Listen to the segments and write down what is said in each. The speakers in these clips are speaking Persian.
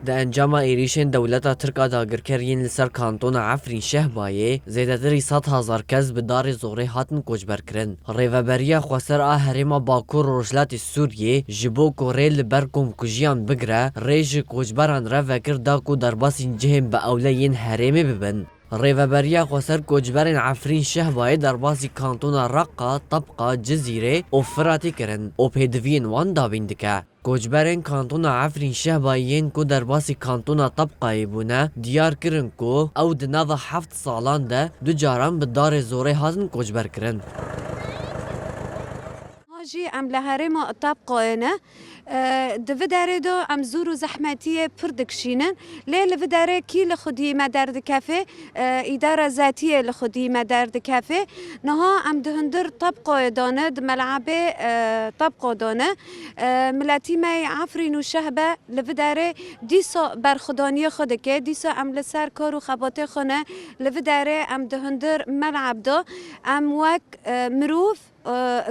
ده انجام ایریشن دولتا ترکا داگرکرین لسر کانتون عفرین شهبایه زیادتری 100,000 کس به دار زوره هاتن کجبر کرن. ریوبریا خواسر هرما باکور روشلات سوریه جبو کوره لبر کم کجیان بگره ریج کجبران را وکر داکو درباسین جهم با اولین هرمه ببن. ریوبریا خواسر کجبرین عفرین شهبایه درباسی کانتون رقا طبقه جزیره و فراتی کرن و پیدوین وان دابین دکه. کوچبرین کانتون عفرین شهبایین کو درباسی کانتون طبقه بونه دیار کرن کو او دناو 7 سالان ده دو جاران به دار زوره هاتن کوچبر کرن. هاجی ام لهرما طبقه نه دفداره دو ام زور و زحمتیه پردکشینن لیل فداره کی لخودی مدرد کافه اداره ذاتیه لخودی مدرد کافه نها ام دهندر طبقه دانه ملعبه طبقه دانه ملتی می عفرین و شهبه لفداره دیسا برخدانی خودکه دیسا ام لسر کار و خباته خونه لفداره ام دهندر ملعب دو ام وک مروف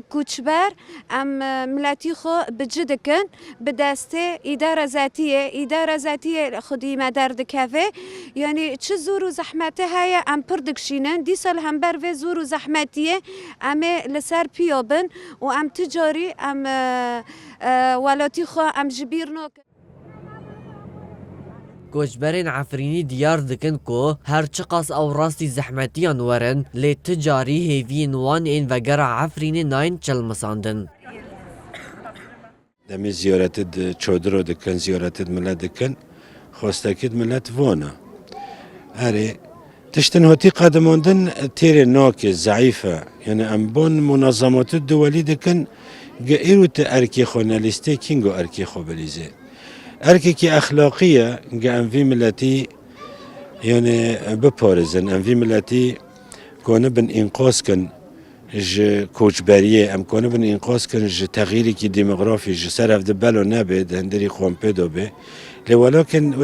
کوچبر ام ملتی خو بجدکن به دسته اداره ذاتیه خودی مدرد کافه یعنی چه زور و زحمته های ام پردکشینن دی سال هم بر و زور و زحمتیه ام لسر پیابن و ام تجاری ام ولاتی خو ام جبیر نوک. کوچبرین عفرینی دیار دکن کو هر چقاس او راستی زحمتیان ورن لی تجاری هیوین وان این وگر عفرینی ناین چل مساندن. دمی زیارت چادر دکن زیارت ملت دکن خواستکید ملت وانا اره تشتن هاتی قدماندن تیر ناک ضعیفه یعنی امبان منظمات الدولی دکن گئیرو تا ارکی خونالیسته کینگو ارکی خوبلیزه ارکی که اخلاقیه گه انوی ملتی یعنی بپارزن انوی ملتی کنه بن انقاذ کن ج کوچبریه ام کنه بن انقاذ کن ج تغییری که دموگرافی ج سرف دبلو نبید هندری خوام پیدا به ولکن و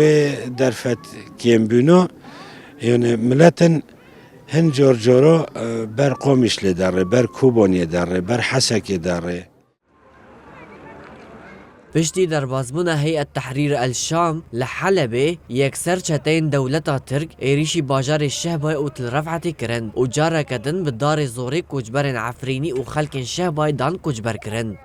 درفت کیم بنا یعنی ملتن هن جار جارا بر قومش لداره بر کوبانی داره بر حسک داره. پشتی در بازبون هیئت تحریر الشام لحلبه یکسر چتین دولتا ترک ایریشی باجار شهبای او تل رفعتی کرن و جارا کدن به دار زوری کوچبرین عفرینی و خلکن شهبای دان کوچبر کرن.